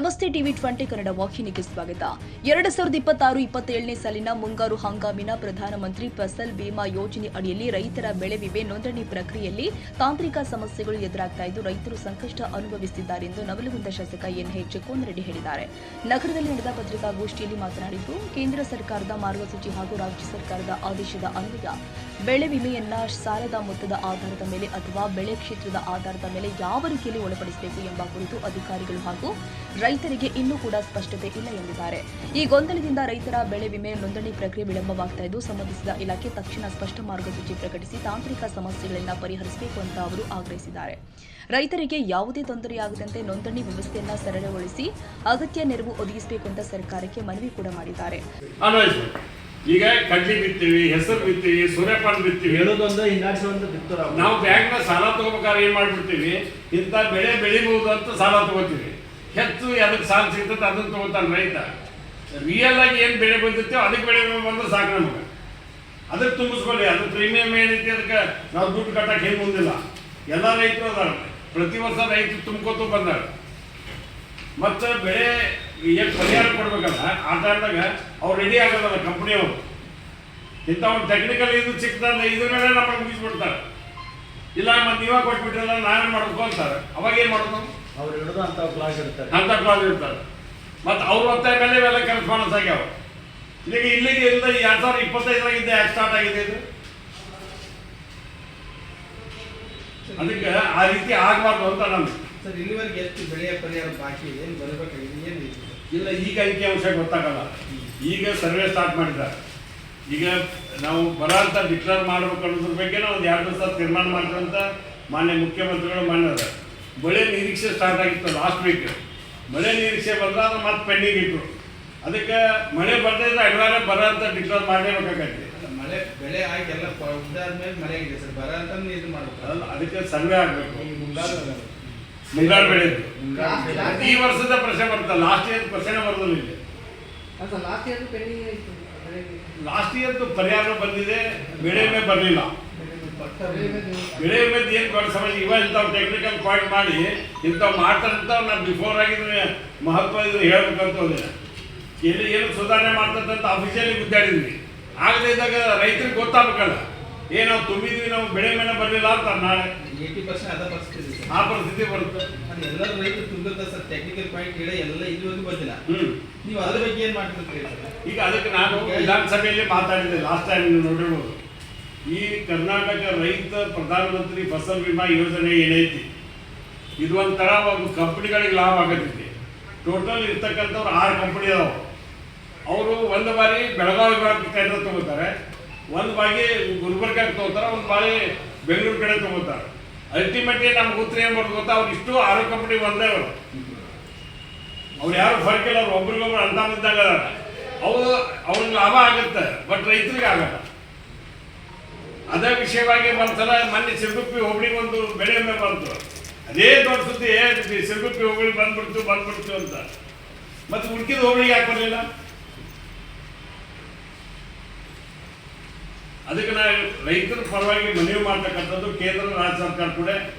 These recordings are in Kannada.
ನಮಸ್ತೆ ಟಿವಿ 20 ಕನ್ನಡ ವಾಹಿನಿಗೆ ಸ್ವಾಗತ. 2026-27ನೇ ಸಾಲಿನ ಮುಂಗಾರು ಹಂಗಾಮಿನ ಪ್ರಧಾನಮಂತ್ರಿ ಫಸಲ್ ಬಿಮಾ ಯೋಜನೆ ಅಡಿಯಲ್ಲಿ ರೈತರ ಬೆಳೆ ವಿಮೆ ನೋಂದಣಿ ಪ್ರಕ್ರಿಯೆಯಲ್ಲಿ ತಾಂತ್ರಿಕ ಸಮಸ್ಯೆಗಳು ಎದುರಾಗ್ತಾ ಇದ್ದು ರೈತರು ಸಂಕಷ್ಟ ಅನುಭವಿಸುತ್ತಿದ್ದಾರೆ ಎಂದು ನವಲಗುಂದ ಶಾಸಕ ಎನ್.ಎಚ್. ಕೋನರೆಡ್ಡಿ ಹೇಳಿದ್ದಾರೆ. ನಗರದಲ್ಲಿ ನಡೆದ ಪತ್ರಿಕಾಗೋಷ್ಠಿಯಲ್ಲಿ ಮಾತನಾಡಿದರು. ಕೇಂದ್ರ ಸರ್ಕಾರದ ಮಾರ್ಗಸೂಚಿ ಹಾಗೂ ರಾಜ್ಯ ಸರ್ಕಾರದ ಆದೇಶದ ಅನ್ವಯ ಬೆಳೆ ವಿಮೆಯನ್ನ ಸಾಲದ ಮೊತ್ತದ ಆಧಾರದ ಮೇಲೆ ಅಥವಾ ಬೆಳೆ ಕ್ಷೇತ್ರದ ಆಧಾರದ ಮೇಲೆ ಯಾವ ರೀತಿಯಲ್ಲಿ ಒಳಪಡಿಸಬೇಕು ಎಂಬ ಕುರಿತು ಅಧಿಕಾರಿಗಳು ಹಾಗೂ ರೈತರಿಗೆ ಇನ್ನೂ ಕೂಡ ಸ್ಪಷ್ಟತೆ ಇಲ್ಲ ಎಂದಿದ್ದಾರೆ. ಈ ಗೊಂದಲದಿಂದ ರೈತರ ಬೆಳೆ ವಿಮೆ ನೋಂದಣಿ ಪ್ರಕ್ರಿಯೆ ವಿಳಂಬವಾಗ್ತಾ ಇದ್ದು ಸಂಬಂಧಿಸಿದ ಇಲಾಖೆ ತಕ್ಷಣ ಸ್ಪಷ್ಟ ಮಾರ್ಗಸೂಚಿ ಪ್ರಕಟಿಸಿ ತಾಂತ್ರಿಕ ಸಮಸ್ಯೆಗಳನ್ನು ಪರಿಹರಿಸಬೇಕು ಅಂತ ಅವರು ಆಗ್ರಹಿಸಿದ್ದಾರೆ. ರೈತರಿಗೆ ಯಾವುದೇ ತೊಂದರೆಯಾಗದಂತೆ ನೋಂದಣಿ ವ್ಯವಸ್ಥೆಯನ್ನ ಸರಳಗೊಳಿಸಿ ಅಗತ್ಯ ನೆರವು ಒದಗಿಸಬೇಕು ಅಂತ ಸರ್ಕಾರಕ್ಕೆ ಮನವಿ ಕೂಡ ಮಾಡಿದ್ದಾರೆ. ಈಗ ಕಡ್ಲಿ ಬಿತ್ತೀವಿ, ಹೆಸರು ಬಿತ್ತೀವಿ, ಸೂರ್ಯಪಾನ ಬಿತ್ತೀವಿ, ನಾವು ಬ್ಯಾಂಕ್ನ ಸಾಲ ತಗೋಬೇಕಾದ್ರೆ ಏನ್ ಮಾಡ್ಬಿಡ್ತೀವಿ, ಇಂಥ ಬೆಳೆ ಬೆಳಿಬಹುದು ಅಂತ ಸಾಲ ತಗೋತೀವಿ. ಹೆಚ್ಚು ಅದಕ್ಕೆ ಸಾಲ ಸಿಗ್ತದೆ ಅದನ್ನ ತಗೋತಾನೆ ರೈತ. ರಿಯಲ್ ಆಗಿ ಏನ್ ಬೆಳೆ ಬಂದಿರ್ತೇವೆ ಅದಕ್ಕೆ ಬೆಳೆ ಬಂದ್ರೆ ಸಾಕು ನಮಗೆ. ಅದಕ್ಕೆ ತುಂಬಿಸ್ಕೊಳ್ಳಿ. ಅದು ಪ್ರೀಮಿಯಂ ಏನೈತಿ ಅದಕ್ಕೆ ನಾವು ದುಡ್ಡು ಕಟ್ಟಕ್ಕೆ ಏನು ಮುಂದಿಲ್ಲ. ಎಲ್ಲ ರೈತರು ಅದಾರ, ಪ್ರತಿ ವರ್ಷ ರೈತರು ತುಂಬ್ಕೋತ ಬಂದಾರ. ಮತ್ತು ಬೆಳೆ ಏನು ಪರಿಹಾರ ಕೊಡ್ಬೇಕಲ್ಲ ಆ ಟೈಮ್ದಾಗ ಅವ್ರು ರೆಡಿ ಆಗೋದಲ್ಲ ಕಂಪ್ನಿಯವರು. ಇಂಥ ಒಂದು ಟೆಕ್ನಿಕಲ್ ಇದು ಸಿಕ್ತಂದ್ರೆ ಇದ್ರ ಮೇಲೆ ನಮಗೆ ಮುಗಿಸ್ಬಿಡ್ತಾರೆ. ಇಲ್ಲ ಮತ್ತು ನೀವೇ ಕೊಟ್ಬಿಟ್ಟಿಲ್ಲ ನಾವೇ ಮಾಡ್ಬೇಕು ಅಂತಾರೆ. ಅವಾಗ ಏನು ಮಾಡೋದು? ಅವ್ರು ಹಿಡಿದು ಅಂಥ ಕ್ಲಾಸ್ ಇರ್ತಾರೆ, ಮತ್ತು ಅವ್ರು ಒತ್ತಾಯ ಮೇಲೆ ಇವೆಲ್ಲ ಕೆಲಸ ಮಾಡೋಸಾಗ್ಯಾವ. ಈಗ ಇಲ್ಲಿಗೆ ಇಲ್ಲ 2025 ಯಾಕೆ ಸ್ಟಾರ್ಟ್ ಆಗಿದೆ ಇದು? ಅದಕ್ಕೆ ಆ ರೀತಿ ಆಗಬಾರ್ದು ಅಂತ ನಮ್ಗೆ. ಸರ್, ಇಲ್ಲಿವರೆಗೆ ಎಷ್ಟು ಬೆಳೆಯ ಪರಿಹಾರ ಬಾಕಿ ಏನು ಬರಬೇಕಾಗಿದೆ? ಏನು ಇಲ್ಲ, ಈಗ ಅಂಕಿಅಂಶ ಗೊತ್ತಾಗಲ್ಲ. ಈಗ ಸರ್ವೆ ಸ್ಟಾರ್ಟ್ ಮಾಡಿದ್ದಾರೆ. ಈಗ ನಾವು ಬರ ಅಂತ ಡಿಕ್ಲೇರ್ ಮಾಡ್ಬೇಕು ಅನ್ನೋದ್ರ ಬಗ್ಗೆ ಒಂದು 2 ದಿವಸ ತೀರ್ಮಾನ ಮಾಡ್ತಂತ ಮಾನ್ಯ ಮುಖ್ಯಮಂತ್ರಿಗಳು ಮಾಡಿದ್ದಾರೆ. ಮಳೆ ನಿರೀಕ್ಷೆ ಸ್ಟಾರ್ಟ್ ಆಗಿತ್ತು ಲಾಸ್ಟ್ ವೀಕ್. ಮಳೆ ನಿರೀಕ್ಷೆ ಬಂದ್ರೆ ಅದು ಮತ್ತೆ ಪೆಂಡಿಂಗ್ ಇಟ್ಟರು. ಅದಕ್ಕೆ ಮಳೆ ಬರ್ತಾ ಇದ್ರೆ ಅನಿವಾರ್ಯ ಬರ ಅಂತ ಡಿಕ್ಲೇರ್ ಮಾಡಲೇಬೇಕಾಗತ್ತೆ. ಮಳೆ ಬೆಳೆ ಆಗಿ ಎಲ್ಲ ಉದ್ದಾದ್ಮೇಲೆ ಮಳೆ ಆಗಿದೆ ಸರ್, ಬರ ಅಂತ ಇದು ಮಾಡಬೇಕು. ಅದಕ್ಕೆ ಸರ್ವೆ ಆಗಬೇಕು. ಮುಂಗಾರು ಬೆಳೆ ಈ ವರ್ಷದ ಪ್ರಶ್ನೆ ಬರ್ತಲ್ಲ, ಲಾಸ್ಟ್ ಇಯರ್ ಪ್ರಶ್ನೆ ಬರೋದಿಲ್ಲ. ಇಲ್ಲಿ ಲಾಸ್ಟ್ ಇಯರ್ದು ಪರಿಹಾರ ಬಂದಿದೆ, ಬೆಳೆ ವಿಮೆ ಬರಲಿಲ್ಲ. ಬೆಳೆ ವಿಮೆದು ಏನು ದೊಡ್ಡ ಸಮಸ್ಯೆ. ಇವಾಗ ಇಂಥವು ಟೆಕ್ನಿಕಲ್ ಪಾಯಿಂಟ್ ಮಾಡಿ ಇಂಥವು ಮಾಡ್ತಾರಂತ ನಾವು ಬಿಫೋರ್ ಆಗಿದ್ರೆ ಮಹತ್ವ ಇದು ಹೇಳ್ಬೇಕಂತ ಹೋದಿಲ್ಲ. ಎಲ್ಲಿ ಏನು ಸುಧಾರಣೆ ಮಾಡ್ತಂತ ಅಫಿಷಿಯಲಿ ಗುದ್ದಾಡಿದ್ವಿ. ಆಗದೇ ಇದ್ದಾಗ ರೈತರಿಗೆ ಗೊತ್ತಾಗಬೇಕಲ್ಲ, ನಾವು ತುಂಬಿದ್ವಿ, ನಾವು ಬೆಳೆ ಮೇಲೆ ಬರಲಿಲ್ಲ ಅಂತ ನಾಳೆ 80% ಆ ಪರಿಸ್ಥಿತಿ ಬರುತ್ತೆ. ಎಲ್ಲರೂ ರೈತರು ತುಂಬಿರ್ತಾರೆ ಸರ್. ಟೆಕ್ನಿಕಲ್ ಪಾಯಿಂಟ್ ಹೇಳಿ ಎಲ್ಲ ಇದುವರೆಗೂ ಬಂದಿಲ್ಲ. ನೀವು ಅದ್ರ ಬಗ್ಗೆ ಏನು ಮಾಡ್ತಿರ್ತೀರಿ? ಈಗ ಅದಕ್ಕೆ ನಾನು ವಿಧಾನಸಭೆಯಲ್ಲಿ ಮಾತಾಡಿದ್ದೆ ಲಾಸ್ಟ್ ಟೈಮ್, ನೀವು ನೋಡಿರ್ಬೋದು. ಈ ಕರ್ನಾಟಕ ರೈತ ಪ್ರಧಾನಮಂತ್ರಿ ಫಸಲ್ ವಿಮಾ ಯೋಜನೆ ಏನೈತಿ, ಇದು ಒಂಥರ ಒಂದು ಕಂಪ್ನಿಗಳಿಗೆ ಲಾಭ ಆಗತ್ತೈತಿ. ಟೋಟಲ್ ಇರ್ತಕ್ಕಂಥವ್ರು 6 ಕಂಪ್ನಿ ಅದಾವ. ಅವರು ಒಂದು ಬಾರಿ ಬೆಳಗಾವಿ ವಿಭಾಗಕ್ಕೆ ಟೆಂಡರ್ ತಗೋತಾರೆ, ಒಂದು ಬಾರಿ ಗುಲ್ಬರ್ಗಾಗೆ ತಗೋತಾರೆ, ಒಂದು ಬಾರಿ ಬೆಂಗಳೂರು ಕಡೆ ತಗೋತಾರೆ. ಅಲ್ಟಿಮೇಟ್ಲಿ ನಮ್ಗೆ ಉತ್ತರ ಏನು ಮಾಡೋದು ಗೊತ್ತಾ, ಅವ್ರು ಇಷ್ಟು 6 ಕಂಪ್ನಿ ಒಂದೇ ಅವರು. ಅವ್ರು ಯಾರು ಫರ್ಕ್ ಇಲ್ಲ, ಅವ್ರು ಒಬ್ರಿಗೊಬ್ರು ಅಂತಾನಿದ್ದಾಗ ಅವ್ರಿಗೆ ಲಾಭ ಆಗುತ್ತೆ, ಬಟ್ ರೈತರಿಗೆ ಆಗಲ್ಲ. ಅದೇ ವಿಷಯವಾಗಿ ಒಂದ್ಸಲ ಮೊನ್ನೆ ಸಿರುಗುಪ್ಪಿ ಹೋಬಳಿಗೆ ಒಂದು ಬೆಳೆ ವಿಮೆ ಬಂತು. ಅದೇ ದೊಡ್ಡ ಸುದ್ದಿ, ಸಿರುಗುಪ್ಪಿ ಹೋಬಳಿ ಬಂದ್ಬಿಡ್ತು ಅಂತ. ಮತ್ತು ಉಳ್ಕಿದ ಹೋಬಳಿಗೆ ಯಾಕೆ ಬರಲಿಲ್ಲ? ಅದಕ್ಕೆ ನಾವು ರೈತರ ಪರವಾಗಿ ಮನವಿ ಮಾಡ್ತಕ್ಕಂಥದ್ದು ಕೇಂದ್ರ ರಾಜ್ಯ ಸರ್ಕಾರ ಕೂಡ.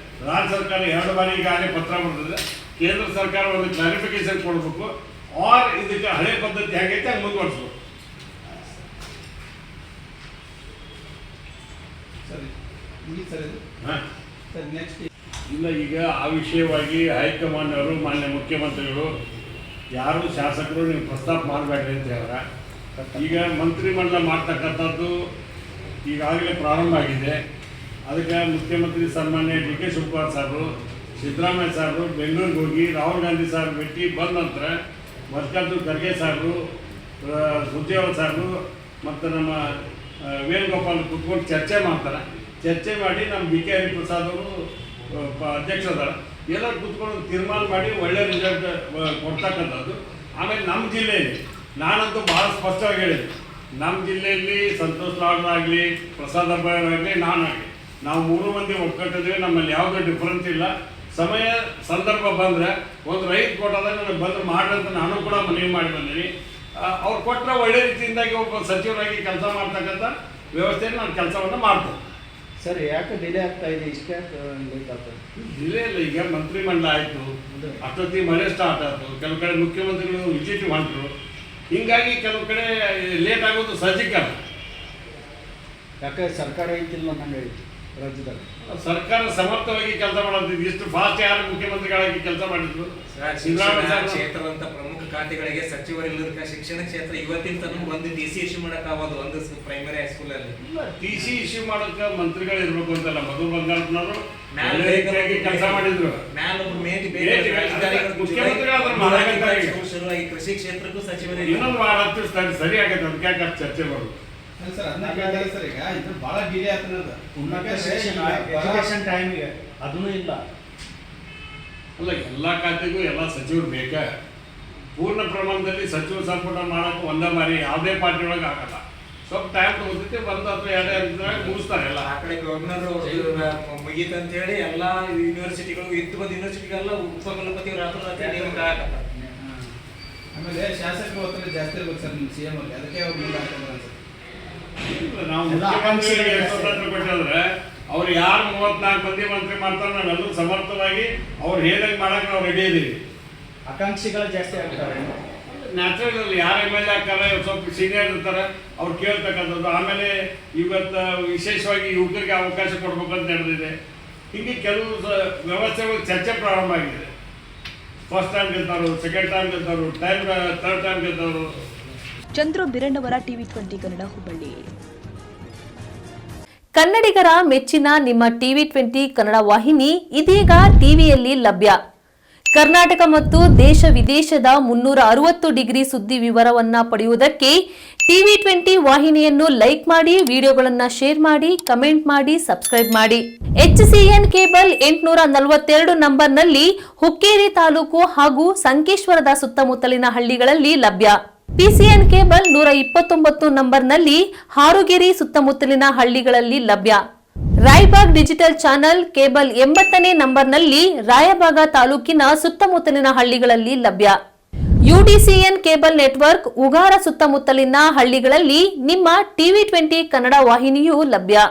ರಾಜ್ಯ ಸರ್ಕಾರ 2 ಬಾರಿ ಈಗಾಗಲೇ ಪತ್ರ ಬರ್ತದೆ. ಕೇಂದ್ರ ಸರ್ಕಾರ ಒಂದು ಕ್ಲಾರಿಫಿಕೇಶನ್ ಕೊಡಬೇಕು, ಆರ್ ಇದಕ್ಕೆ ಹಳೆ ಪದ್ಧತಿ ಹೇಗೈತೆ ಹಂಗೆ ಮುಂದುವರಿಸ್ಬೇಕು. ಇಲ್ಲ, ಈಗ ಆ ವಿಷಯವಾಗಿ ಹೈಕಮಾಂಡ್ ಅವರು ಮಾನ್ಯ ಮುಖ್ಯಮಂತ್ರಿಗಳು ಯಾರು ಶಾಸಕರು ನೀವು ಪ್ರಸ್ತಾಪ ಮಾಡಬೇಡ್ರಿ ಅಂತ ಹೇಳ್ಯಾರ. ಈಗ ಮಂತ್ರಿಮಂಡಲ ಮಾಡ್ತಕ್ಕಂಥದ್ದು ಈಗಾಗಲೇ ಪ್ರಾರಂಭ ಆಗಿದೆ. ಅದಕ್ಕೆ ಮುಖ್ಯಮಂತ್ರಿ ಸನ್ಮಾನ್ಯ ಡಿ.ಕೆ. ಶಿವಕುಮಾರ್ ಸಾಹೇಬರು, ಸಿದ್ದರಾಮಯ್ಯ ಸಾಹೇಬರು ಬೆಂಗಳೂರಿಗೆ ಹೋಗಿ ರಾಹುಲ್ ಗಾಂಧಿ ಸಾಹೇಬ್ ಭೇಟಿ ಬಂದ ನಂತರ ಮಲ್ಲಿಕಾರ್ಜುನ ಖರ್ಗೆ ಸಾಹೇಬರು, ಸುರ್ಜೇವಾಲ ಸಾಹೇಬರು ಮತ್ತು ನಮ್ಮ ವೇಣುಗೋಪಾಲ್ ಕೂತ್ಕೊಂಡು ಚರ್ಚೆ ಮಾಡ್ತಾರೆ. ಚರ್ಚೆ ಮಾಡಿ ನಮ್ಮ ಡಿ.ಕೆ. ಹರಿಪ್ರಸಾದ್ ಅವರು ಅಧ್ಯಕ್ಷರಾದ ಎಲ್ಲರೂ ಕೂತ್ಕೊಂಡು ತೀರ್ಮಾನ ಮಾಡಿ ಒಳ್ಳೆ ರಿಸಲ್ಟ್ ಕೊಡ್ತಕ್ಕಂಥದ್ದು. ಆಮೇಲೆ ನಮ್ಮ ಜಿಲ್ಲೆಯಲ್ಲಿ ನಾನಂತೂ ಭಾಳ ಸ್ಪಷ್ಟವಾಗಿ ಹೇಳಿದ್ದೆ, ನಮ್ಮ ಜಿಲ್ಲೆಯಲ್ಲಿ ಸಂತೋಷ್ ಲಾಡ್ ಆಗಲಿ, ಪ್ರಸಾದ್ ಹಬ್ಬರಾಗಲಿ, ನಾನಾಗಲಿ, ನಾವು 3 ಮಂದಿ ಒಕ್ಕಟ್ಟಿದ್ವಿ. ನಮ್ಮಲ್ಲಿ ಯಾವುದೇ ಡಿಫ್ರೆನ್ಸ್ ಇಲ್ಲ. ಸಮಯ ಸಂದರ್ಭ ಬಂದರೆ ಒಂದು ರೈತ ಕೊಟ್ಟದಾಗ ನನಗೆ ಬಂದು ಮಾಡ್ರಂತ ನಾನು ಕೂಡ ಮನವಿ ಮಾಡಿ ಬಂದೀನಿ. ಅವ್ರು ಕೊಟ್ಟರೆ ಒಳ್ಳೆ ರೀತಿಯಿಂದಾಗಿ ಒಬ್ಬ ಸಚಿವರಾಗಿ ಕೆಲಸ ಮಾಡ್ತಕ್ಕಂಥ ವ್ಯವಸ್ಥೆಯನ್ನು ನಾನು ಕೆಲಸವನ್ನು ಮಾಡ್ತೇನೆ. ಸರ್ ಯಾಕೆ ಡಿಲೇ ಆಗ್ತಾ ಇದೆ ಇಷ್ಟೇ ಲೇಟ್ ಆಗ್ತದೆ? ಜಿಲ್ಲೆ ಇಲ್ಲ, ಈಗ ಮಂತ್ರಿಮಂಡಲ ಆಯಿತು, ಅಷ್ಟೊತ್ತಿಗೆ ಮಳೆ ಸ್ಟಾರ್ಟ್ ಆಯಿತು, ಕೆಲವು ಕಡೆ ಮುಖ್ಯಮಂತ್ರಿಗಳು ವಿಸಿಟ್ ಹೊಂಟರು, ಹಿಂಗಾಗಿ ಕೆಲವು ಕಡೆ ಲೇಟ್ ಆಗೋದು ಸಹಜಿಕ. ಯಾಕೆ ಸರ್ಕಾರ ಐತಿಲ್ಲ ನಂಗೆ ರಾಜ್ಯದಲ್ಲಿ ಸರ್ಕಾರ ಸಮರ್ಥವಾಗಿ ಕೆಲಸ ಮಾಡೋದು. ಇಷ್ಟು ಫಾಸ್ಟ್ ಯಾರು ಮುಖ್ಯಮಂತ್ರಿಗಳಾಗಿ ಕೆಲಸ ಮಾಡಿದ್ರು? ಕ್ಷೇತ್ರದಂತ ಪ್ರಮುಖ ಖಾತೆಗಳಿಗೆ ಸಚಿವರಿಲ್ಲದ ಶಿಕ್ಷಣ ಕ್ಷೇತ್ರ ಇವತ್ತಿನ ತನಕ ಒಂದು ಟಿ ಸಿ ಇಶ್ಯೂ ಮಾಡಕ್ಕಾಗೋದು ಒಂದು ಪ್ರೈಮರಿ ಹೈಸ್ಕೂಲ್ ಅಲ್ಲಿ. ಟಿ ಸಿ ಇಶ್ಯೂ ಮಾಡೋಕೆ ಮಂತ್ರಿಗಳು ಇರ್ಬೇಕು ಅಂತಲ್ಲ, ಮಧು ಬಂಗಾರಪ್ಪನವರು ಕೆಲಸ ಮಾಡಿದ್ರು. ಶುರುವಾಗಿ ಕೃಷಿ ಕ್ಷೇತ್ರಕ್ಕೂ ಸಚಿವರಿಗೆ ಇನ್ನೊಂದು ವಾರ ಸರಿ ಆಗತ್ತೆ, ಅದಕ್ಕೆ ಯಾಕೆ ಚರ್ಚೆ ಮಾಡೋದು ಸರ್? ಅದನ್ನ ಕೇಳ್ತಾರೆ ಸರ್. ಈಗ ಇದು ಭಾಳ ಡಿಲೇ ಆಗ್ತದೆ. ಉನ್ನತ ಎಜುಕೇಶನ್ ಟೈಮಿಗೆ ಅದೂ ಇಲ್ಲ. ಅಲ್ಲ, ಎಲ್ಲ ಖಾತೆಗೂ ಎಲ್ಲ ಸಚಿವರು ಬೇಕಾ? ಪೂರ್ಣ ಪ್ರಮಾಣದಲ್ಲಿ ಸಚಿವ ಸಂಪುಟ ಮಾಡೋಕೆ ಒಂದೇ ಮಾರಿ ಯಾವುದೇ ಪಾರ್ಟಿ ಒಳಗೆ ಆಗಲ್ಲ. ಸ್ವಲ್ಪ ಟೈಮ್ ತಗೋತೈತೆ, ಒಂದು ಅಥವಾ ಎರಡೇ ಅಂತ ಮುಗಿಸ್ತಾರೆ ಎಲ್ಲ. ಆ ಕಡೆ ಗವರ್ನರ್ ಮುಗೀತು ಅಂತ ಹೇಳಿ ಎಲ್ಲ ಯೂನಿವರ್ಸಿಟಿಗಳು ಇದ್ದು ಬಂದ ಯೂನಿವರ್ಸಿಟಿಗೆಲ್ಲ ಉಪಕುಲಪತಿಗಳು ನೇಮಕ ಆಗಲ್ಲ. ಆಮೇಲೆ ಶಾಸಕರು ಒತ್ತಡ ಜಾಸ್ತಿ ಇರ್ಬೇಕು ಸರ್ ನಿಮ್ಮ CM ಅವ್ರಿಗೆ, ಅದಕ್ಕೆ ಅವ್ರು ಮುಂದೆ ಆಗ್ತಾರೆ ಅನ್ಸುತ್ತೆ. ನಾವು ಮುಖ್ಯಮಂತ್ರಿಗಳಿಗೆ ಸ್ವತಂತ್ರ ಕೊಟ್ಟಂದ್ರೆ ಅವ್ರು ಯಾರು 34 ಮಂದಿ ಮಂತ್ರಿ ಮಾಡ್ತಾರೆ, ನಾವೆಲ್ಲರೂ ಸಮರ್ಥವಾಗಿ ಅವ್ರು ಹೇಳಿದಂಗೆ ಮಾಡಕ್ಕೆ ನಾವು ರೆಡಿ ಇದ್ದೀವಿ. ಆಕಾಂಕ್ಷಿಗಳು ಜಾಸ್ತಿ ಆಗ್ತಾರೆ. ನ್ಯಾಚುರಲ್ ಯಾರು MLA ಆಗ್ತಾರೆ, ಸ್ವಲ್ಪ ಸೀನಿಯರ್ ಇರ್ತಾರೆ, ಅವ್ರು ಕೇಳ್ತಕ್ಕಂಥದ್ದು. ಆಮೇಲೆ ಇವತ್ತು ವಿಶೇಷವಾಗಿ ಯುವಕರಿಗೆ ಅವಕಾಶ ಕೊಡ್ಬೇಕಂತ ನಡೆದಿದೆ. ಹೀಗೆ ಕೆಲವು ವ್ಯವಸ್ಥೆಗಳು ಚರ್ಚೆ ಪ್ರಾರಂಭ ಆಗಿದೆ. ಫಸ್ಟ್ ಟೈಮ್ ಗೆದ್ದವರು, ಸೆಕೆಂಡ್ ಟೈಮ್ ಗೆದ್ದವರು, ಥರ್ಡ್ ಟೈಮ್ ಗೆದ್ದವರು. ಚಂದ್ರು ಬಿರಣ್ಣವರ TV20 ಕನ್ನಡ, ಹುಬ್ಬಳ್ಳಿ. ಕನ್ನಡಿಗರ ಮೆಚ್ಚಿನ ನಿಮ್ಮ TV20 ಕನ್ನಡ ವಾಹಿನಿ ಇದೀಗ ಟಿವಿಯಲ್ಲಿ ಲಭ್ಯ. ಕರ್ನಾಟಕ ಮತ್ತು ದೇಶ ವಿದೇಶದ 360 ಡಿಗ್ರಿ ಸುದ್ದಿ ವಿವರವನ್ನ ಪಡೆಯುವುದಕ್ಕೆ TV20 ವಾಹಿನಿಯನ್ನು ಲೈಕ್ ಮಾಡಿ, ವಿಡಿಯೋಗಳನ್ನು ಶೇರ್ ಮಾಡಿ, ಕಮೆಂಟ್ ಮಾಡಿ, ಸಬ್ಸ್ಕ್ರೈಬ್ ಮಾಡಿ. HCN ಕೇಬಲ್ 842 ನಂಬರ್ನಲ್ಲಿ ಹುಕ್ಕೇರಿ ತಾಲೂಕು ಹಾಗೂ ಸಂಕೇಶ್ವರದ ಸುತ್ತಮುತ್ತಲಿನ ಹಳ್ಳಿಗಳಲ್ಲಿ ಲಭ್ಯ. PCN ಕೇಬಲ್ 129 ನಂಬರ್ನಲ್ಲಿ ಹಾರುಗೆರೆ ಸುತ್ತಮುತ್ತಲಿನ ಹಳ್ಳಿಗಳಲ್ಲಿ ಲಭ್ಯ. ರಾಯಬಾಗ್ ಡಿಜಿಟಲ್ ಚಾನೆಲ್ ಕೇಬಲ್ 80ನೇ ನಂಬರ್ನಲ್ಲಿ ರಾಯಬಾಗ ತಾಲೂಕಿನ ಸುತ್ತಮುತ್ತಲಿನ ಹಳ್ಳಿಗಳಲ್ಲಿ ಲಭ್ಯ. UDCN ಕೇಬಲ್ ನೆಟ್ವರ್ಕ್ ಉಗಾರ ಸುತ್ತಮುತ್ತಲಿನ ಹಳ್ಳಿಗಳಲ್ಲಿ ನಿಮ್ಮ TV20 ಕನ್ನಡ ವಾಹಿನಿಯೂ ಲಭ್ಯ.